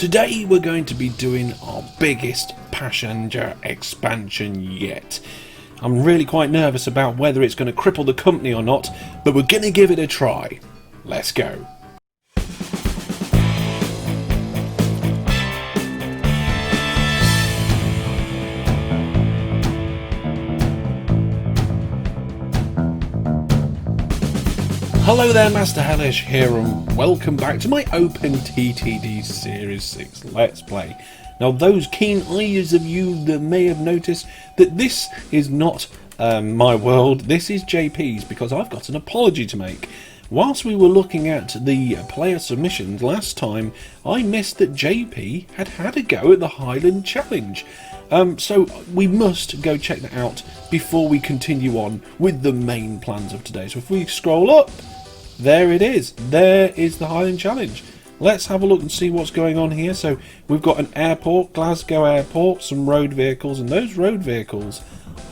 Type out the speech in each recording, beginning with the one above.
Today we're going to be doing our biggest passenger expansion yet. I'm really quite nervous about whether it's going to cripple the company or not, but we're going to give it a try. Let's go. Hello there, Master Hellish here, and welcome back to my OpenTTD Series 6 Let's Play. Now, those keen eyes of you that may have noticed that this is not my world, this is JP's, because I've got an apology to make. Whilst we were looking at the player submissions last time, I missed that JP had a go at the Highland Challenge. So we must go check that out before we continue on with the main plans of today. So if we scroll up, there it is. There is the Highland Challenge. Let's have a look and see what's going on here. So we've got an airport, Glasgow Airport, some road vehicles, and those road vehicles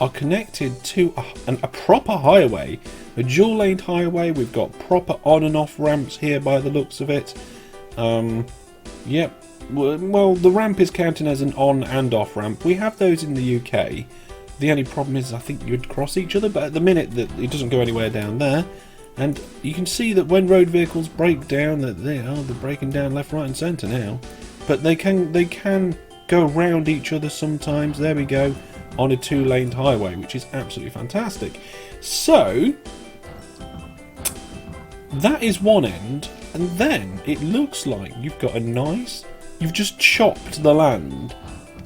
are connected to a proper highway, a dual-laned highway. We've got proper on and off ramps here by the looks of it. Yep. Well, the ramp is counting as an on and off ramp. We have those in the UK. The only problem is I think you'd cross each other, but at the minute that it doesn't go anywhere down there. And you can see that when road vehicles break down, that they're breaking down left, right and centre now. But they can go around each other sometimes. There we go, on a two-laned highway, which is absolutely fantastic. So that is one end, and then it looks like you've got you've just chopped the land,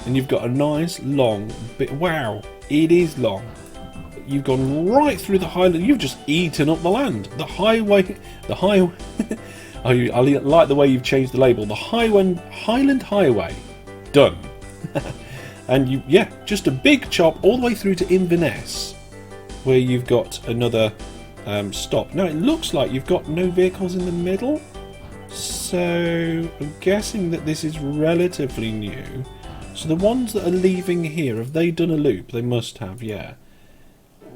and you've got a nice long bit. Wow, it is long. You've gone right through the Highland. You've just eaten up the land. The highway. I like the way you've changed the label. The Highland Highway, done. And just a big chop all the way through to Inverness, where you've got another stop. Now it looks like you've got no vehicles in the middle, so I'm guessing that this is relatively new. So the ones that are leaving here, have they done a loop? They must have, yeah.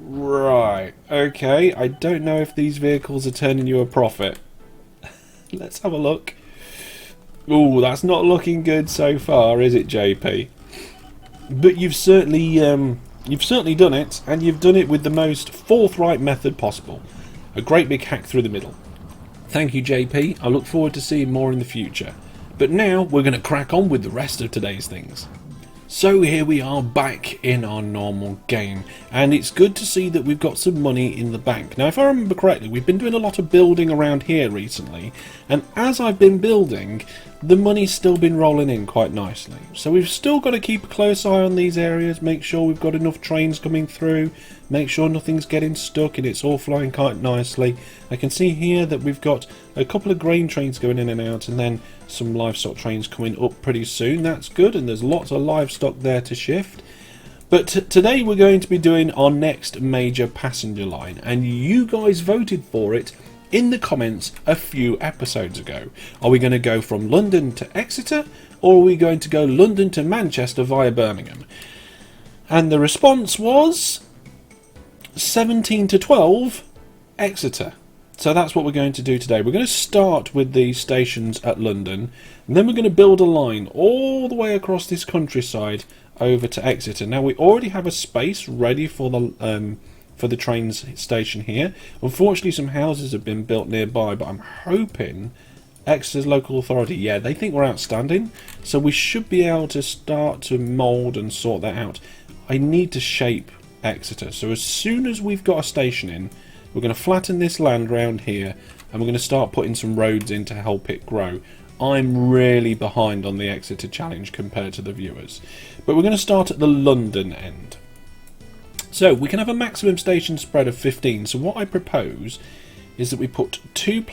Right, okay, I don't know if these vehicles are turning you a profit. Let's have a look. Ooh, that's not looking good so far, is it, JP? But you've certainly done it, and you've done it with the most forthright method possible. A great big hack through the middle. Thank you, JP. I look forward to seeing more in the future. But now we're going to crack on with the rest of today's things. So here we are back in our normal game, and it's good to see that we've got some money in the bank. Now, if I remember correctly, we've been doing a lot of building around here recently, and as I've been building, the money's still been rolling in quite nicely. So we've still got to keep a close eye on these areas, make sure we've got enough trains coming through, make sure nothing's getting stuck and it's all flying quite nicely. I can see here that we've got a couple of grain trains going in and out, and then some livestock trains coming up pretty soon. That's good, and there's lots of livestock there to shift. But today we're going to be doing our next major passenger line, and you guys voted for it in the comments a few episodes ago. Are we going to go from London to Exeter, or are we going to go London to Manchester via Birmingham? And the response was 17 to 12 Exeter. So that's what we're going to do today. We're going to start with the stations at London, and then we're going to build a line all the way across this countryside over to Exeter. Now we already have a space ready for the trains station here. Unfortunately, some houses have been built nearby, but I'm hoping Exeter's local authority, they think we're outstanding, so we should be able to start to mould and sort that out. I need to shape Exeter, so as soon as we've got a station in, we're going to flatten this land around here, and we're going to start putting some roads in to help it grow. I'm really behind on the Exeter challenge compared to the viewers, but we're going to start at the London end. So we can have a maximum station spread of 15. So what I propose is that we put two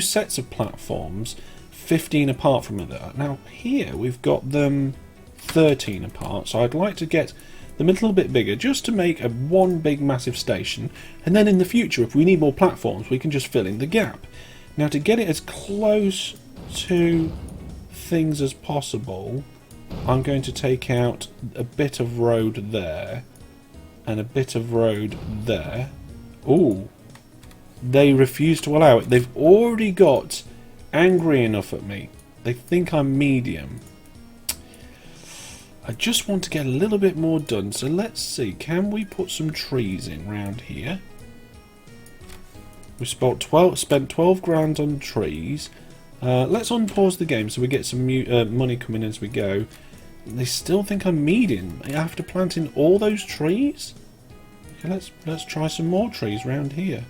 sets of platforms 15 apart from each other. Now here we've got them 13 apart, so I'd like to get them a little bit bigger just to make one big massive station, and then in the future if we need more platforms we can just fill in the gap. Now to get it as close to things as possible, I'm going to take out a bit of road there and a bit of road there. Ooh, they refuse to allow it. They've already got angry enough at me They think I'm medium. I just want to get a little bit more done. So let's see. Can we put some trees in round here? We spent 12 grand on trees. Let's unpause the game so we get some money coming as we go. They still think I'm medium after planting all those trees. Okay, let's try some more trees round here.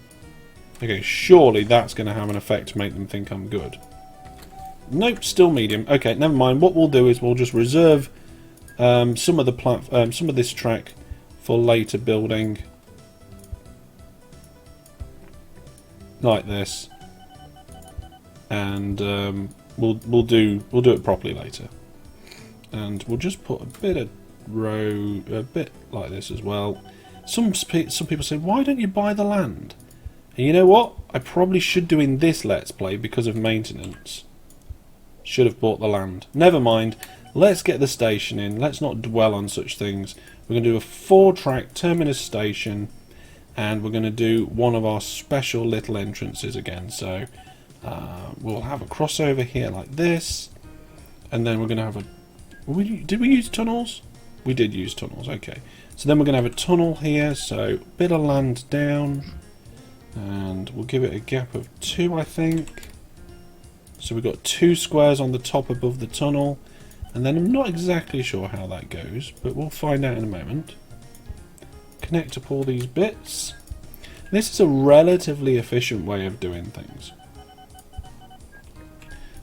Okay, surely that's going to have an effect to make them think I'm good. Nope, still medium. Okay, never mind. What we'll do is we'll just reserve some of this track for later building, like this, and we'll do it properly later. And we'll just put a bit of row, a bit like this as well. Some people say, why don't you buy the land? And you know what? I probably should do in this Let's Play because of maintenance. Should have bought the land. Never mind. Let's get the station in. Let's not dwell on such things. We're going to do a 4-track terminus station, and we're going to do one of our special little entrances again. So we'll have a crossover here like this, and then we're going to have a... Did we use tunnels? We did use tunnels, okay. So then we're going to have a tunnel here, so a bit of land down, and we'll give it a gap of 2, I think. So we've got 2 squares on the top above the tunnel, and then I'm not exactly sure how that goes, but we'll find out in a moment. Connect up all these bits. This is a relatively efficient way of doing things.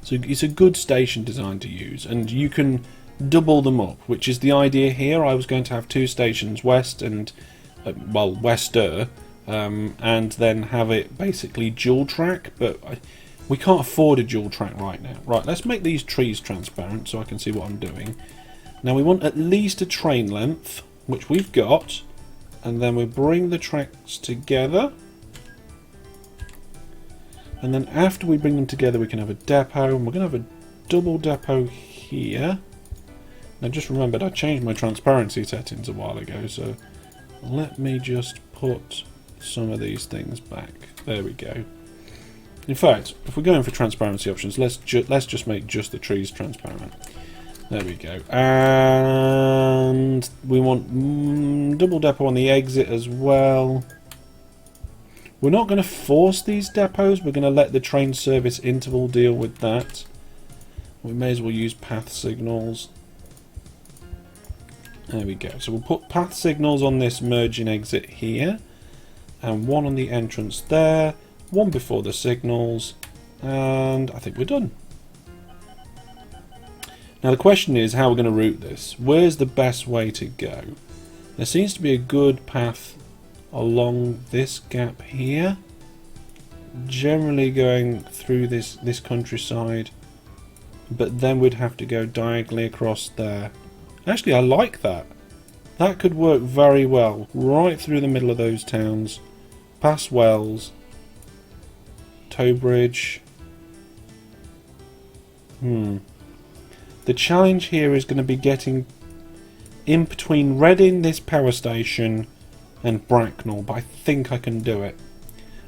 So it's a good station design to use, and you can double them up, which is the idea here. I was going to have 2 stations west and, well, wester, and then have it basically dual track, but we can't afford a dual track right now. Right, let's make these trees transparent so I can see what I'm doing. Now we want at least a train length, which we've got, and then we bring the tracks together. And then after we bring them together, we can have a depot, and we're going to have a double depot here. Now just remembered I changed my transparency settings a while ago, so let me just put some of these things back. There we go. In fact, if we're going for transparency options, let's just make just the trees transparent. There we go. And we want double depot on the exit as well. We're not going to force these depots. We're going to let the train service interval deal with that. We may as well use path signals. There we go. So we'll put path signals on this merging exit here, and one on the entrance there, one before the signals, and I think we're done. Now the question is how we're going to route this. Where's the best way to go? There seems to be a good path along this gap here, generally going through this countryside, but then we'd have to go diagonally across there. Actually, I like that. That could work very well, right through the middle of those towns, past Wells, Towbridge. The challenge here is going to be getting in between Reading, this power station, and Bracknell, but I think I can do it.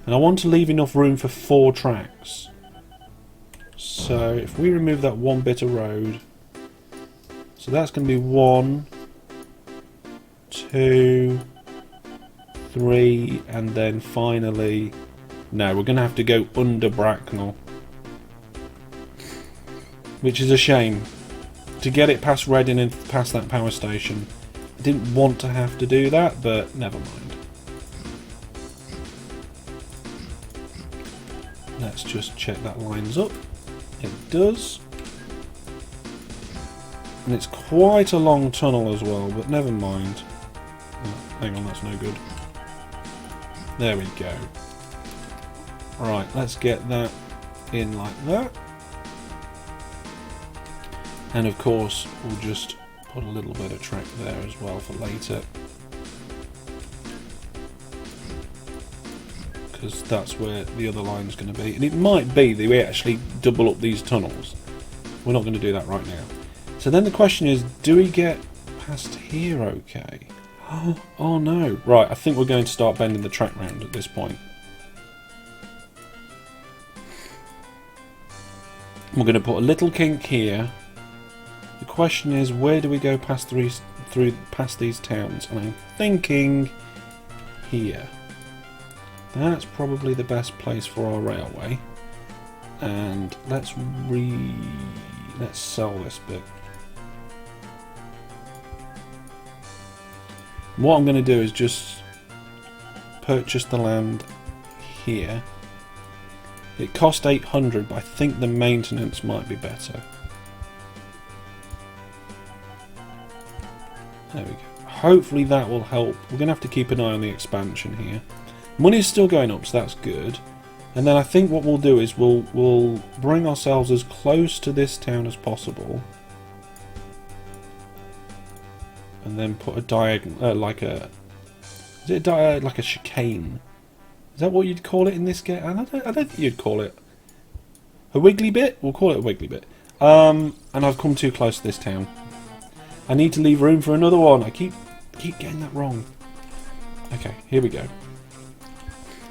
And I want to leave enough room for 4 tracks. So if we remove that one bit of road, so that's going to be 1, 2, 3, and then finally, no, we're going to have to go under Bracknell, which is a shame. To get it past Reading and past that power station, I didn't want to have to do that, but never mind. Let's just check that lines up. It does. And it's quite a long tunnel as well, but never mind. Oh, hang on, that's no good. There we go. Right, let's get that in like that. And of course, we'll just put a little bit of track there as well for later, because that's where the other line's going to be. And it might be that we actually double up these tunnels. We're not going to do that right now. So then the question is, do we get past here okay? Oh no. Right, I think we're going to start bending the track round at this point. We're going to put a little kink here. The question is, where do we go past past these towns? And I'm thinking here. That's probably the best place for our railway. And let's sell this bit. What I'm going to do is just purchase the land here. It cost 800, but I think the maintenance might be better. There we go. Hopefully that will help. We're going to have to keep an eye on the expansion here. Money is still going up, so that's good. And then I think what we'll do is we'll bring ourselves as close to this town as possible. And then put a diagonal, like a chicane. Is that what you'd call it in this game? I don't think you'd call it a wiggly bit. We'll call it a wiggly bit. And I've come too close to this town. I need to leave room for another one. I keep getting that wrong. Okay, here we go.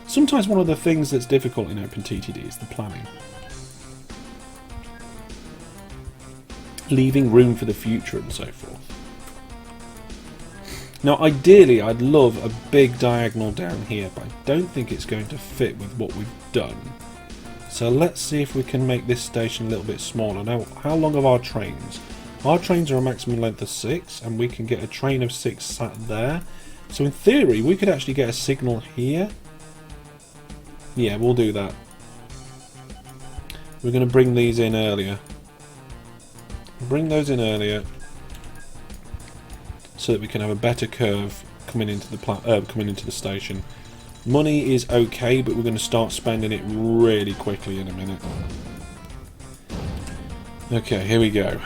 Sometimes one of the things that's difficult in OpenTTD is the planning. Leaving room for the future and so forth. Now ideally I'd love a big diagonal down here, but I don't think it's going to fit with what we've done. So let's see if we can make this station a little bit smaller. Now, how long are our trains? Our trains are a maximum length of 6, and we can get a train of 6 sat there. So in theory we could actually get a signal here. Yeah, we'll do that. We're going to bring these in earlier. Bring those in earlier, so that we can have a better curve coming into the station. Money is okay, but we're going to start spending it really quickly in a minute. Okay, here we go.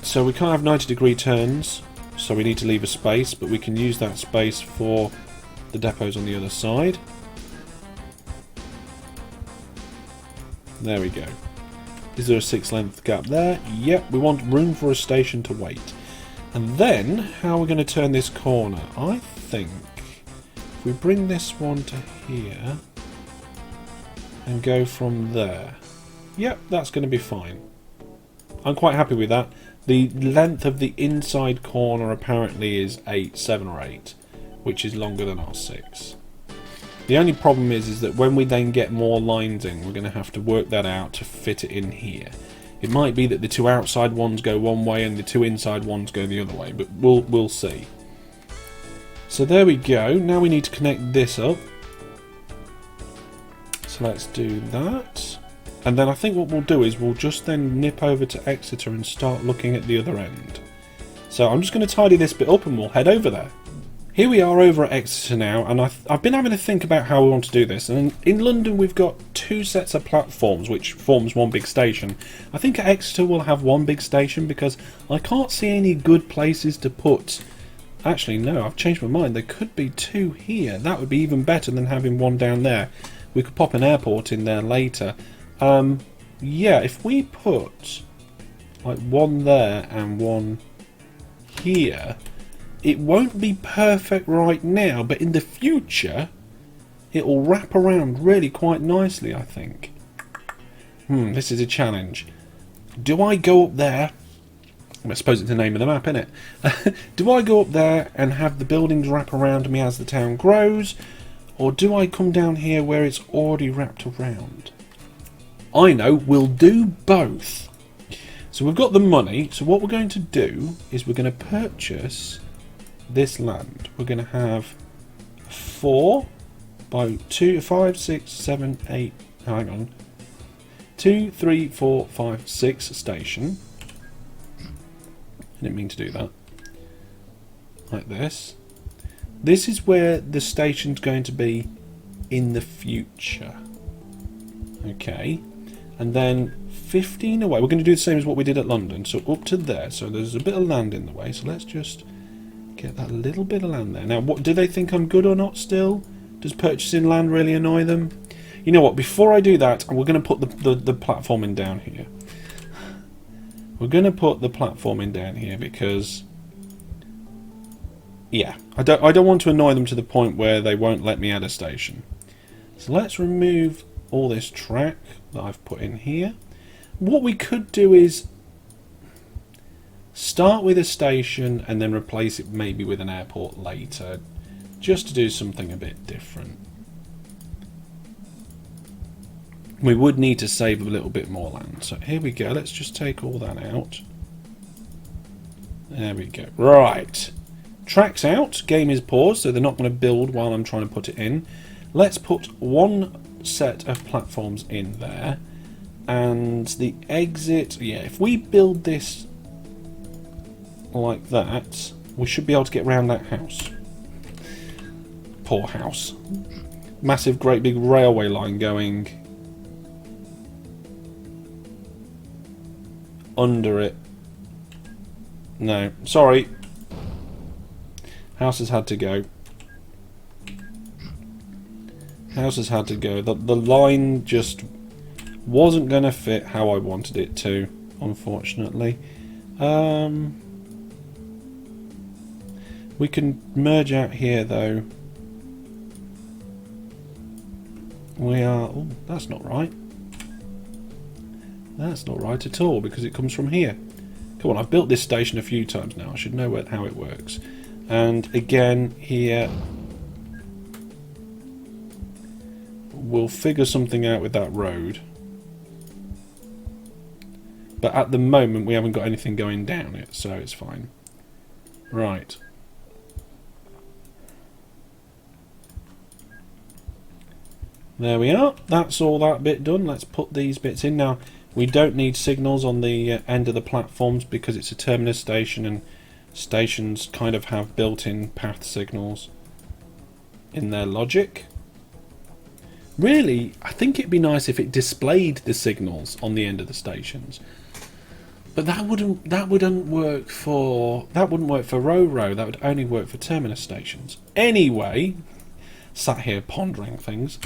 So we can't have 90-degree turns, so we need to leave a space, but we can use that space for the depots on the other side. There we go. Is there a 6-length gap there? Yep, we want room for a station to wait. And then, how are we going to turn this corner? I think if we bring this one to here and go from there. Yep, that's going to be fine. I'm quite happy with that. The length of the inside corner apparently is 7 or 8, which is longer than our 6. The only problem is that when we then get more lines in, we're going to have to work that out to fit it in here. It might be that the 2 outside ones go one way and the 2 inside ones go the other way, but we'll see. So there we go. Now we need to connect this up. So let's do that. And then I think what we'll do is we'll just then nip over to Exeter and start looking at the other end. So I'm just going to tidy this bit up and we'll head over there. Here we are over at Exeter now, and I've been having to think about how we want to do this. And in London we've got 2 sets of platforms, which forms one big station. I think at Exeter we'll have one big station because I can't see any good places to put... Actually, no, I've changed my mind. There could be 2 here. That would be even better than having one down there. We could pop an airport in there later. Yeah, if we put like one there and one here... It won't be perfect right now, but in the future, it will wrap around really quite nicely, I think. This is a challenge. Do I go up there? I suppose it's the name of the map, isn't it? Do I go up there and have the buildings wrap around me as the town grows? Or do I come down here where it's already wrapped around? I know, we'll do both. So we've got the money, so what we're going to do is we're going to purchase... this land. We're going to have 4 by 2, 5, 6, 7, 8. Hang on. 2, 3, 4, 5, 6 station. I didn't mean to do that. Like this. This is where the station's going to be in the future. Okay. And then 15 away. We're going to do the same as what we did at London. So up to there. So there's a bit of land in the way. So let's just... get that little bit of land there. Now, what do they think I'm good or not still? Does purchasing land really annoy them? You know what, before I do that, we're going to put the platform in down here. We're going to put the platform in down here because... yeah, I don't want to annoy them to the point where they won't let me add a station. So let's remove all this track that I've put in here. What we could do is start with a station and then replace it maybe with an airport later, just to do something a bit different. We would need to save a little bit more land. So here we go. Let's just take all that out. There we go. Right. Tracks out. Game is paused, so they're not going to build while I'm trying to put it in. Let's put one set of platforms in there. And the exit... Yeah, if we build this like that, we should be able to get around that house. Poor house. Massive, great big railway line going under it. No, sorry. House has had to go. House has had to go. The line just wasn't going to fit how I wanted it to, unfortunately. We can merge out here though. We are... Oh, that's not right. That's not right at all, because it comes from here. Come on, I've built this station a few times now. I should know how it works. And again, here... we'll figure something out with that road. But at the moment, we haven't got anything going down it, so it's fine. Right. There we are. That's all that bit done. Let's put these bits in. Now, we don't need signals on the end of the platforms because it's a terminus station, and stations kind of have built-in path signals in their logic. Really, I think it'd be nice if it displayed the signals on the end of the stations. But that wouldn't work for Ro-Ro. That would only work for terminus stations. Anyway, sat here pondering things.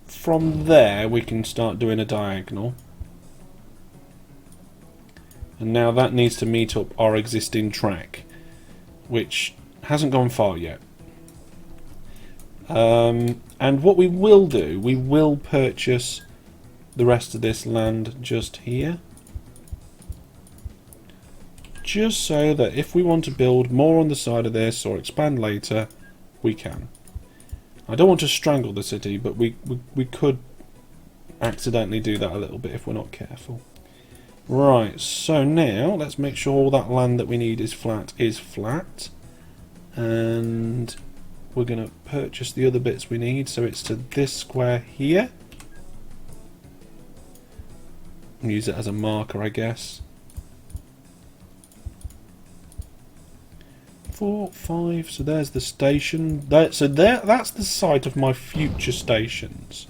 From there, we can start doing a diagonal. And now that needs to meet up our existing track, which hasn't gone far yet. And what we will do, we will purchase the rest of this land just here. Just so that if we want to build more on the side of this or expand later, we can. I don't want to strangle the city, but we could accidentally do that a little bit if we're not careful. Right, so now let's make sure all that land that we need is flat. And we're going to purchase the other bits we need, so it's to this square here. And use it as a marker, I guess. 4, 5, so there's the station. That's the site of my future stations.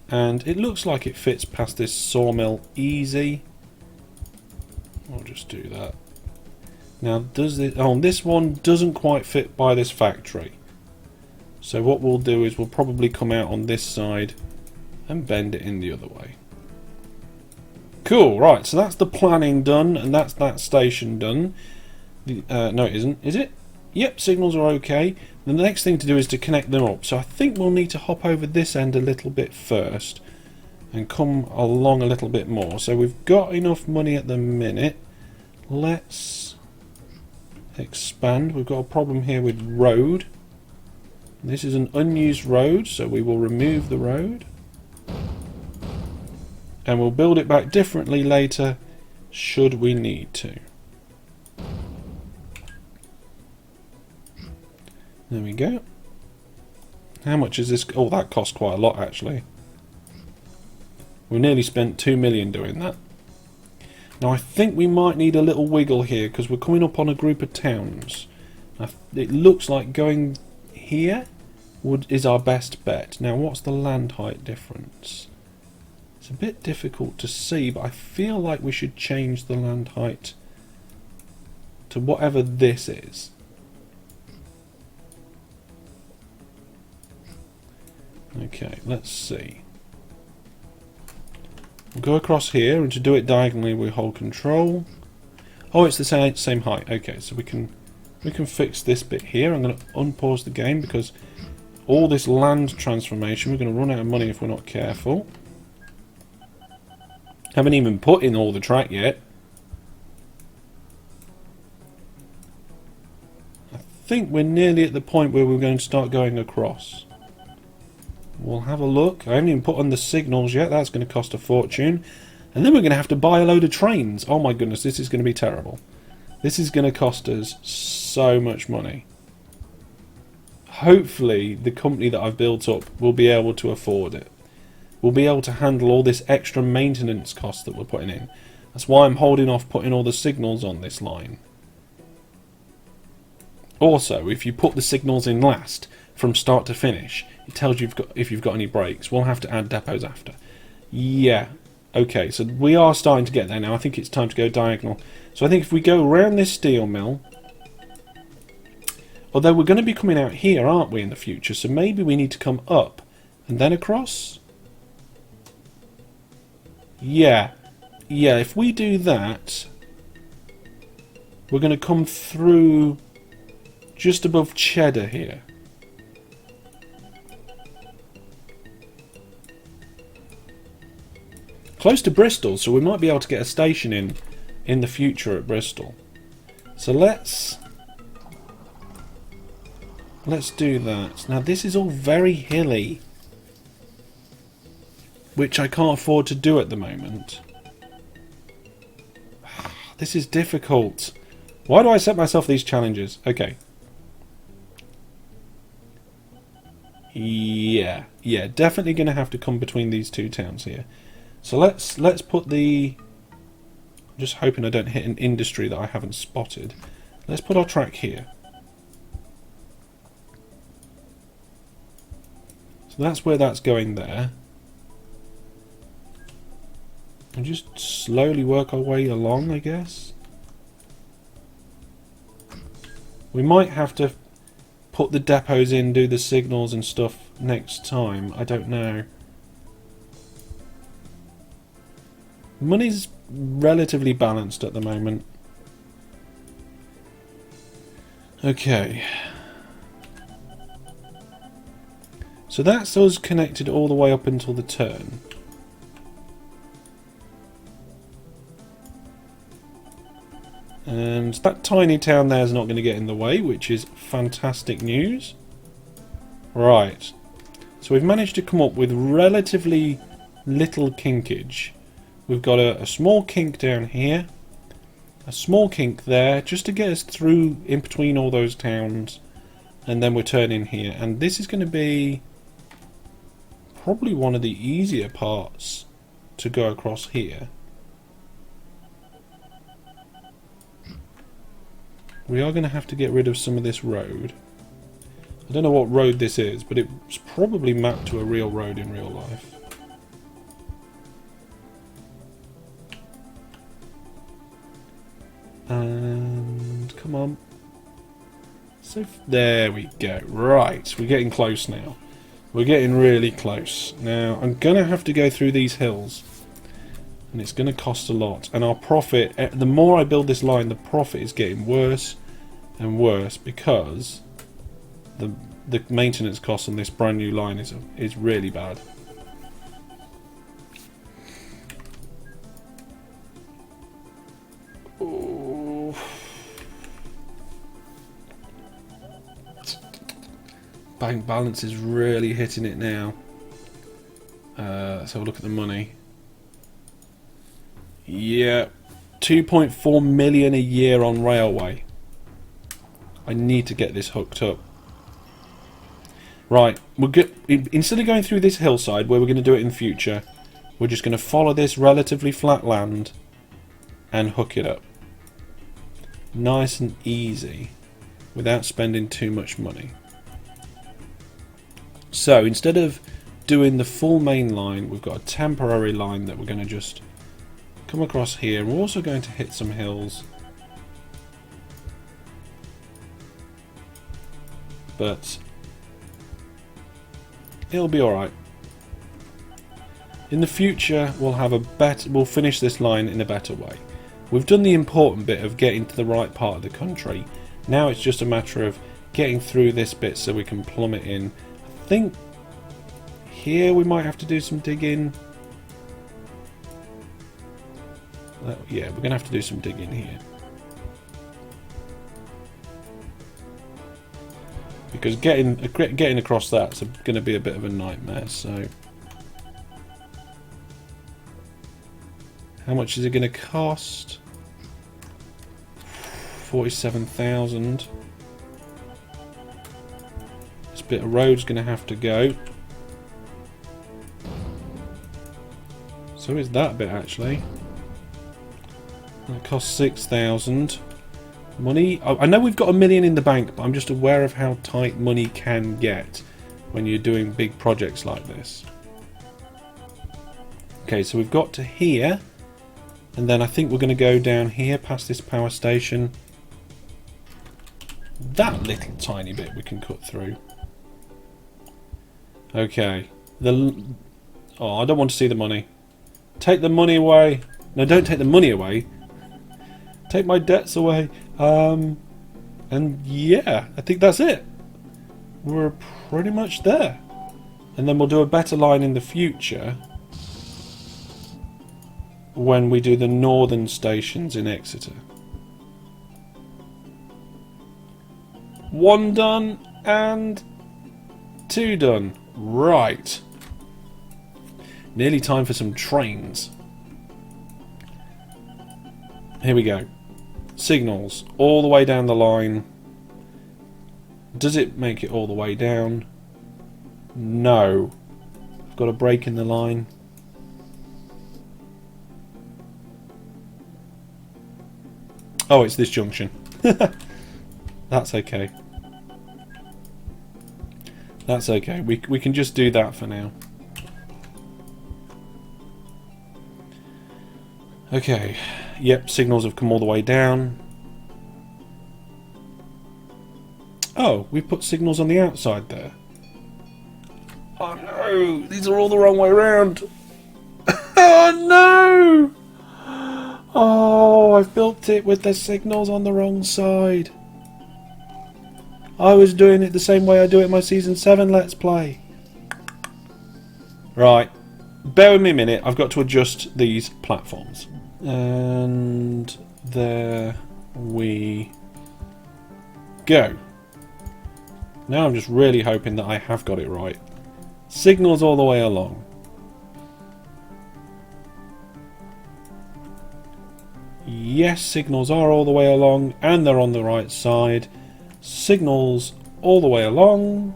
And it looks like it fits past this sawmill easy. I'll just do that. Now, does this... Oh, this one doesn't quite fit by this factory. So what we'll do is we'll probably come out on this side and bend it in the other way. Cool, right, so that's the planning done, and that's that station done. No, it isn't, is it? Yep, signals are okay. The next thing to do is to connect them up. So I think we'll need to hop over this end a little bit first and come along a little bit more. So we've got enough money at the minute. Let's expand. We've got a problem here with road. This is an unused road, so we will remove the road. And we'll build it back differently later, should we need to. There we go. How much is this? Oh, that cost quite a lot, actually. We nearly spent 2 million doing that. Now, I think we might need a little wiggle here, because we're coming up on a group of towns. It looks like going here is our best bet. Now, what's the land height difference? It's a bit difficult to see, but I feel like we should change the land height to whatever this is. Okay, let's see. We'll go across here, and to do it diagonally we hold control. Oh, it's the same height. Okay, so we can fix this bit here. I'm going to unpause the game because all this land transformation. We're going to run out of money if we're not careful. Haven't even put in all the track yet. I think we're nearly at the point where we're going to start going across. We'll have a look. I haven't even put on the signals yet. That's going to cost a fortune. And then we're going to have to buy a load of trains. Oh my goodness, this is going to be terrible. This is going to cost us so much money. Hopefully, the company that I've built up will be able to afford it. We'll be able to handle all this extra maintenance cost that we're putting in. That's why I'm holding off putting all the signals on this line. Also, if you put the signals in last, from start to finish, it tells you if you've got any breaks. We'll have to add depots after. Yeah. Okay, so we are starting to get there now. I think it's time to go diagonal. So I think if we go around this steel mill, although we're going to be coming out here, aren't we, in the future? So maybe we need to come up and then across? Yeah. Yeah, if we do that, we're going to come through just above Cheddar here. Close to Bristol, so we might be able to get a station in the future at Bristol. So let's do that. Now this is all very hilly, which I can't afford to do at the moment. This is difficult. Why do I set myself these challenges? Okay. Yeah, definitely going to have to come between these two towns here. So let's put the... I'm just hoping I don't hit an industry that I haven't spotted. Let's put our track here. So that's where that's going there. And just slowly work our way along, I guess. We might have to put the depots in, do the signals and stuff next time. I don't know. Money's relatively balanced at the moment. Okay. So that's us connected all the way up until the turn. And that tiny town there is not going to get in the way, which is fantastic news. Right. So we've managed to come up with relatively little kinkage. We've got a small kink down here, a small kink there, just to get us through in between all those towns, and then we're turning here. And this is going to be probably one of the easier parts to go across here. We are going to have to get rid of some of this road. I don't know what road this is, but it's probably mapped to a real road in real life. And come on. So there we go. Right, we're getting close now. We're getting really close. Now I'm gonna have to go through these hills, and it's gonna cost a lot. And our profit, the more I build this line, the profit is getting worse and worse because the maintenance cost on this brand new line is really bad. Bank balance is really hitting it now. Let's have a look at the money. Yeah, 2.4 million a year on railway. I need to get this hooked up. Right, instead of going through this hillside where we're going to do it in future, we're just going to follow this relatively flat land and hook it up. Nice and easy, without spending too much money. So instead of doing the full main line, we've got a temporary line that we're going to just come across here. We're also going to hit some hills, but it'll be alright. In the future we'll finish this line in a better way. We've done the important bit of getting to the right part of the country. Now it's just a matter of getting through this bit so we can plummet in. I think here we might have to do some digging. Yeah, we're going to have to do some digging here. Because getting across that's going to be a bit of a nightmare, so... How much is it going to cost? 47,000. This bit of road's going to have to go. So is that bit, actually. That costs 6,000. Money... I know we've got $1 million in the bank, but I'm just aware of how tight money can get when you're doing big projects like this. Okay, so we've got to here. And then I think we're going to go down here past this power station. That little tiny bit we can cut through. Okay. Oh, I don't want to see the money. Take the money away. No, don't take the money away. Take my debts away. And yeah, I think that's it. We're pretty much there. And then we'll do a better line in the future. When we do the northern stations in Exeter. 1 done and 2 done. Right. Nearly time for some trains. Here we go. Signals all the way down the line. Does it make it all the way down? No. I've got a break in the line. Oh, it's this junction. That's okay. That's okay. We can just do that for now. Okay. Yep, signals have come all the way down. Oh, we've put signals on the outside there. Oh no! These are all the wrong way around. Oh no! Oh, I've built it with the signals on the wrong side. I was doing it the same way I do it in my Season 7 Let's Play. Right. Bear with me a minute. I've got to adjust these platforms. And there we go. Now I'm just really hoping that I have got it right. Signals all the way along. Yes, signals are all the way along and they're on the right side. Signals all the way along.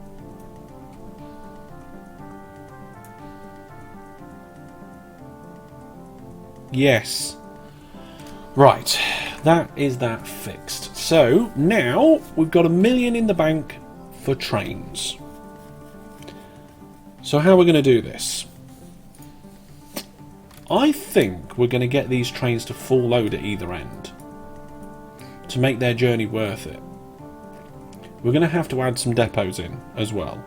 Yes. Right, that is that fixed. So now we've got $1 million in the bank for trains. So how are we going to do this? I think we're going to get these trains to full load at either end to make their journey worth it. We're going to have to add some depots in as well.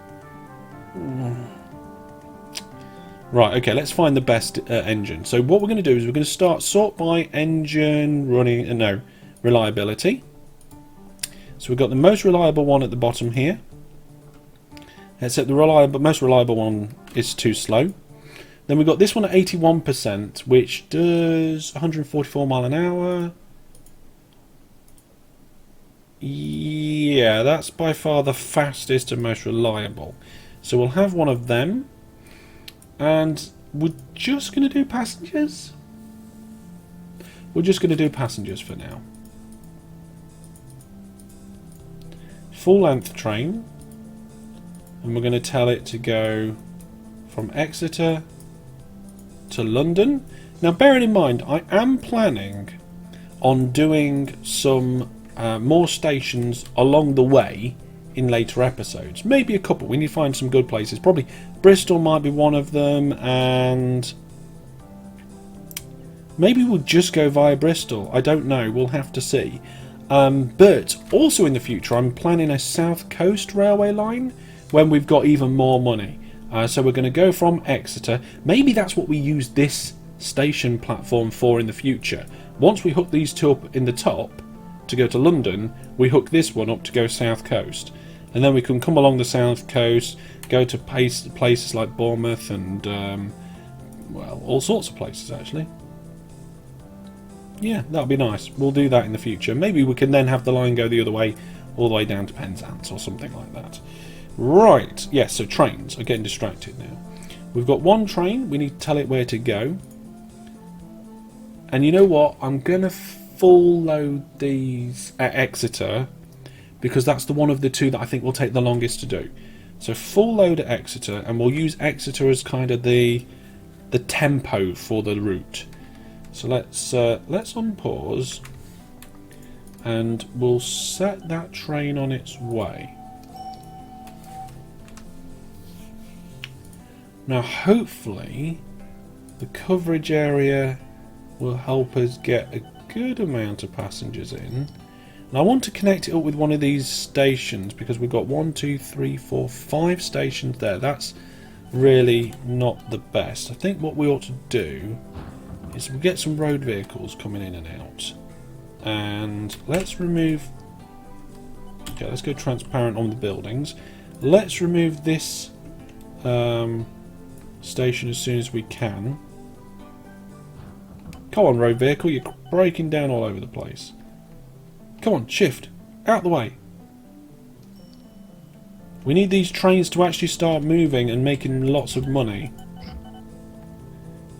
Right, okay, let's find the best engine. So what we're going to do is we're going to sort by engine running, no, reliability. So we've got the most reliable one at the bottom here. Except the most reliable one is too slow. Then we've got this one at 81%, which does 144 mile an hour. Yeah, that's by far the fastest and most reliable. So we'll have one of them. And we're just going to do passengers. We're just going to do passengers for now. Full length train. And we're going to tell it to go from Exeter to London. Now bearing in mind, I am planning on doing some more stations along the way in later episodes. Maybe a couple. We need to find some good places. Probably Bristol might be one of them, and maybe we'll just go via Bristol. I don't know. We'll have to see. But also in the future, I'm planning a South Coast railway line when we've got even more money. So we're going to go from Exeter. Maybe that's what we use this station platform for in the future. Once we hook these two up in the top to go to London, we hook this one up to go South Coast. And then we can come along the south coast, go to places like Bournemouth and, well, all sorts of places actually. Yeah, that'll be nice. We'll do that in the future. Maybe we can then have the line go the other way, all the way down to Penzance or something like that. Right, yes, so trains. I'm getting distracted now. We've got one train, we need to tell it where to go. And you know what? I'm going to full load these at Exeter, because that's the one of the two that I think will take the longest to do. So full load at Exeter, and we'll use Exeter as kind of the tempo for the route. So let's unpause, and we'll set that train on its way. Now hopefully the coverage area will help us get a good amount of passengers in. And I want to connect it up with one of these stations, because we've got 1, 2, 3, 4, 5 stations there. That's really not the best. I think what we ought to do is we'll get some road vehicles coming in and out. And let's remove... Okay, let's go transparent on the buildings. Let's remove this station as soon as we can. Come on, road vehicle, you're breaking down all over the place. Come on, shift. Out the way. We need these trains to actually start moving and making lots of money.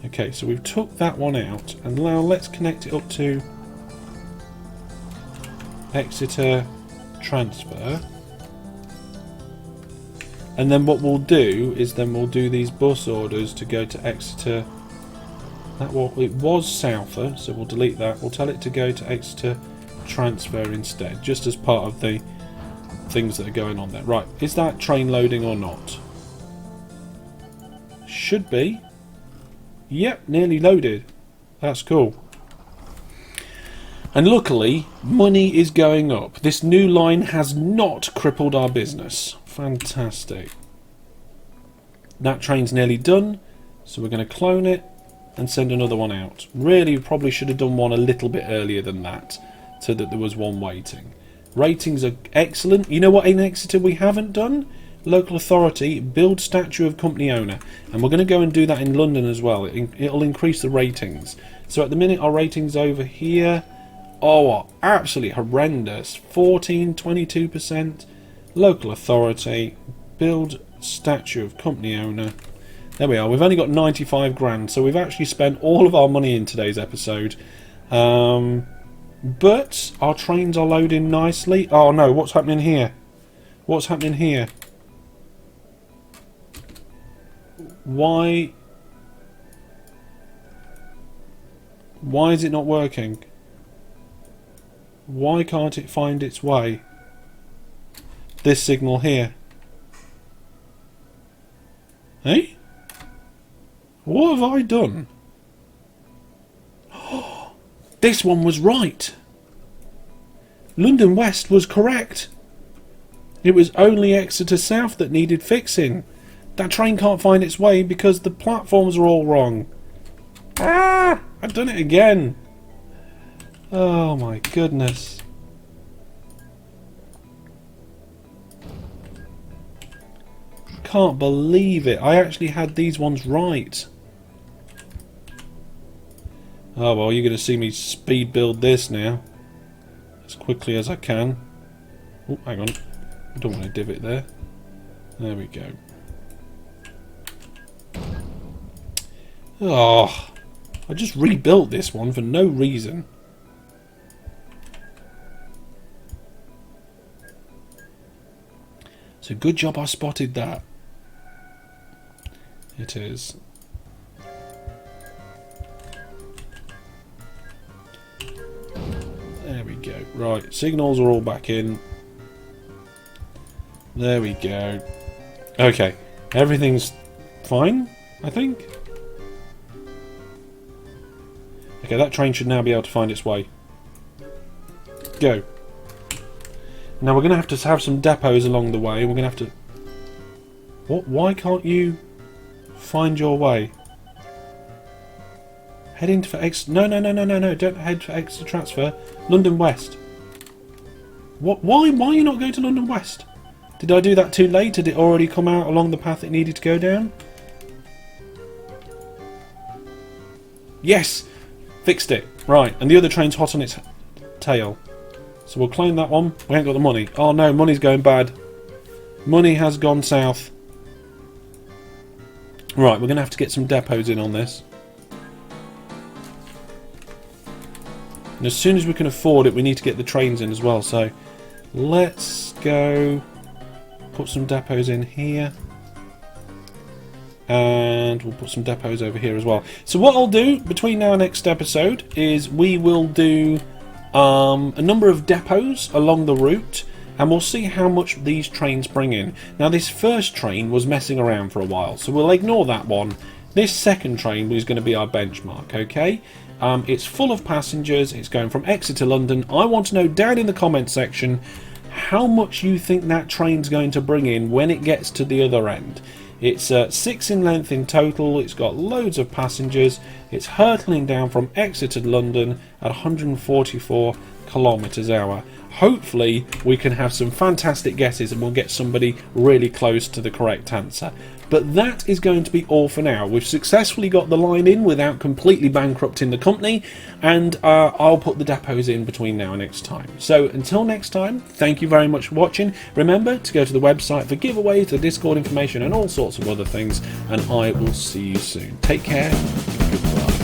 Okay, so we've took that one out, and now let's connect it up to Exeter transfer. And then what we'll do is then we'll do these bus orders to go to Exeter. It was Souther, so we'll delete that. We'll tell it to go to Exeter transfer instead, just as part of the things that are going on there. Right, is that train loading or not? Should be. Yep, nearly loaded. That's cool. And luckily, money is going up. This new line has not crippled our business. Fantastic. That train's nearly done, so we're going to clone it and send another one out. Really, probably should have done one a little bit earlier than that, so that there was one waiting. Ratings are excellent. You know what in Exeter we haven't done? Local authority, build statue of company owner. And we're going to go and do that in London as well. It'll increase the ratings. So at the minute our ratings over here are absolutely horrendous. 14, 22%. Local authority, build statue of company owner. There we are. We've only got 95 grand. So we've actually spent all of our money in today's episode. But our trains are loading nicely. Oh no, what's happening here? What's happening here? Why is it not working? Why can't it find its way? This signal here. Hey? What have I done? This one was right. London West was correct. It was only Exeter South that needed fixing. That train can't find its way because the platforms are all wrong. Ah! I've done it again. Oh my goodness. Can't believe it. I actually had these ones right. Oh well, you're going to see me speed build this now. As quickly as I can. Oh, hang on. I don't want to divot there. There we go. Oh, I just rebuilt this one for no reason. So good job I spotted that. It is. There we go. Right, signals are all back in. There we go. Okay, everything's fine, I think. Okay, that train should now be able to find its way. Go. Now we're going to have some depots along the way. We're going to have to... What? Why can't you find your way? Heading for Exeter... No. Don't head for Exeter transfer. London West. What? Why are you not going to London West? Did I do that too late? Did it already come out along the path it needed to go down? Yes! Fixed it. Right, and the other train's hot on its tail. So we'll claim that one. We ain't got the money. Oh no, money's going bad. Money has gone south. Right, we're going to have to get some depots in on this. And as soon as we can afford it, we need to get the trains in as well. So let's go put some depots in here. And we'll put some depots over here as well. So what I'll do between now and next episode is we will do a number of depots along the route, and we'll see how much these trains bring in. Now this first train was messing around for a while, so we'll ignore that one. This second train is going to be our benchmark, okay? It's full of passengers, it's going from Exeter to London. I want to know down in the comment section how much you think that train's going to bring in when it gets to the other end. It's 6 in length in total, it's got loads of passengers, it's hurtling down from Exeter to London at 144 kilometers an hour. Hopefully we can have some fantastic guesses and we'll get somebody really close to the correct answer. But that is going to be all for now. We've successfully got the line in without completely bankrupting the company, and I'll put the depots in between now and next time. So until next time, thank you very much for watching. Remember to go to the website for giveaways, the Discord information and all sorts of other things, and I will see you soon. Take care. Goodbye.